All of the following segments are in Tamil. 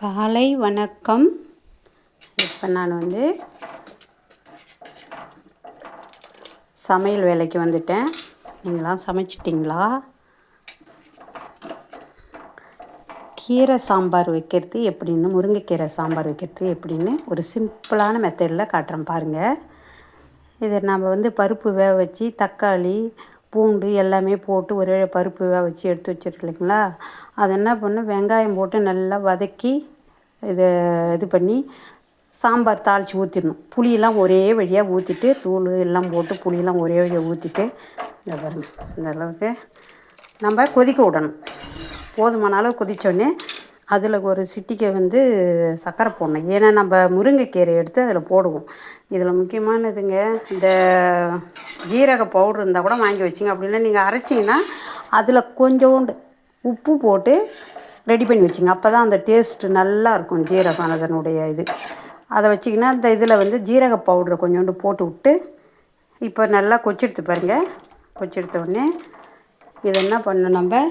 காலை வணக்கம். இப்போ நான் சமையல் வேலைக்கு வந்துட்டேன். நீங்களாம் சமைச்சிட்டிங்களா? கீரை சாம்பார் வைக்கிறது எப்படின்னு, முருங்கைக்கீரை சாம்பார் வைக்கிறது எப்படின்னு ஒரு சிம்பிளான மெத்தடில் காட்டுறேன் பாருங்கள். இதை நம்ம பருப்பு வேக வச்சு தக்காளி பூண்டு எல்லாமே போட்டு ஒரே பருப்பு வேக வச்சு எடுத்து வச்சுருக்கீங்களா, அதை என்ன பண்ணணும், வெங்காயம் போட்டு நல்லா வதக்கி இது பண்ணி சாம்பார் தாளித்து ஊற்றிடணும். புளியெல்லாம் ஒரே வழியாக ஊற்றிட்டு, தூள் எல்லாம் போட்டு புளியெல்லாம் ஒரே வழியாக ஊற்றிட்டு, இந்த பாருங்கள் இந்த அளவுக்கு நம்ம கொதிக்க விடணும். போதுமான அளவு கொதித்தோடனே அதில் ஒரு சிட்டிக்கை சர்க்கரை போடணும். ஏன்னா நம்ம முருங்கைக்கீரை எடுத்து அதில் போடுவோம். இதில் முக்கியமானதுங்க, இந்த ஜீரக பவுட்ரு இருந்தால் கூட வாங்கி வச்சிங்க. அப்படின்னா நீங்கள் அரைச்சிங்கன்னா அதில் கொஞ்சோண்டு உப்பு போட்டு ரெடி பண்ணி வச்சிங்க. அப்போ தான் அந்த டேஸ்ட்டு நல்லாயிருக்கும். ஜீரகம் அதனுடைய அதை வச்சிங்கன்னா இந்த இதில் ஜீரக பவுட்ரை கொஞ்சோண்டு போட்டு விட்டு, இப்போ நல்லா கொச்செடுத்து பாருங்கள். கொச்செடுத்த உடனே இதை என்ன பண்ணணும், நம்ம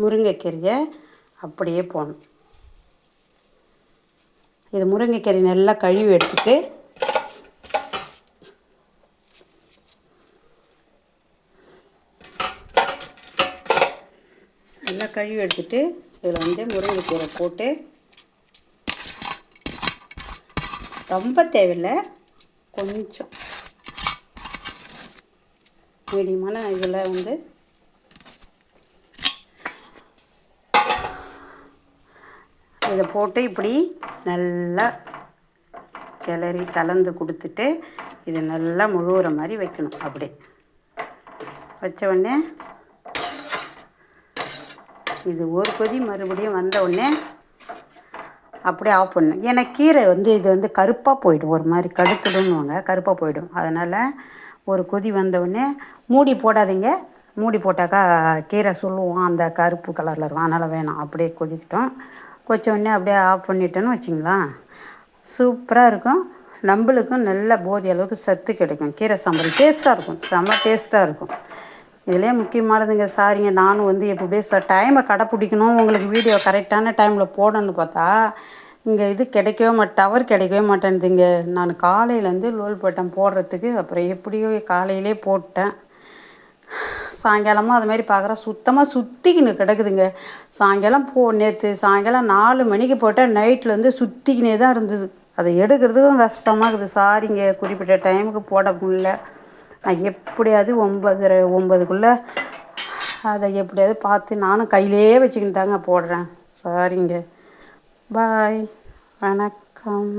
முருங்கைக்கீரையை அப்படியே போடணும். இது முருங்கைக்கீரை நல்லா கழுவி எடுத்துட்டு இதில் முருங்கைக்கீரை போட்டு, ரொம்ப தேவையில்லை, கொஞ்சம் மீடியமான இதில் இதை போட்டு இப்படி நல்லா கிளறி கலந்து கொடுத்துட்டு இது நல்லா முழுகிற மாதிரி வைக்கணும். அப்படியே வச்ச உடனே இது ஒரு கொதி மறுபடியும் வந்த உடனே அப்படியே ஆஃப் பண்ணணும். ஏன்னா கீரை இது கருப்பாக போயிடும், ஒரு மாதிரி கடுத்துடுன்னுவாங்க, கருப்பாக போயிடும். அதனால் ஒரு கொதி வந்தவுடனே மூடி போடாதீங்க. மூடி போட்டாக்கா கீரை சொல்லுவோம், அந்த கருப்பு கலரில் இருக்கும். அதனால் வேணாம், அப்படியே கொதிக்கிட்டோம். கொதிச்சோடனே அப்படியே ஆஃப் பண்ணிட்டோன்னு வச்சிங்களா, சூப்பராக இருக்கும். நம்மளுக்கும் நல்ல போதிய அளவுக்கு சத்து கிடைக்கும். கீரை சாம்பார் டேஸ்ட்டாக இருக்கும், செம்ம டேஸ்ட்டாக இருக்கும். இதிலே முக்கியமானதுங்க, சாரிங்க, நானும் எப்படியே டைமை கடைப்பிடிக்கணும், உங்களுக்கு வீடியோ கரெக்டான டைமில் போடணும்னு பார்த்தா இங்கே டவர் கிடைக்கவே மாட்டேன்னுதுங்க. நான் காலையிலேருந்து லோல் போட்டேன் போடுறதுக்கு, அப்புறம் எப்படியோ காலையிலே போட்டேன். சாயங்காலமும் அதுமாரி பார்க்குறேன், சுத்தமாக சுற்றிக்கின்னு கிடக்குதுங்க. சாயங்காலம் நேற்று சாயங்காலம் 4 மணிக்கு போட்டால் நைட்டில் சுற்றிக்கினே தான் இருந்தது. அதை எடுக்கிறதுக்கும் கஷ்டமாக இருக்குது. சாரிங்க, குறிப்பிட்ட டைமுக்கு போட முடியல. நான் எப்படியாவது 9:30 அதை எப்படியாவது பார்த்து நானும் கையிலே வச்சுக்கின்னு தாங்க போடுறேன். சாரிங்க, பாய், வணக்கம்.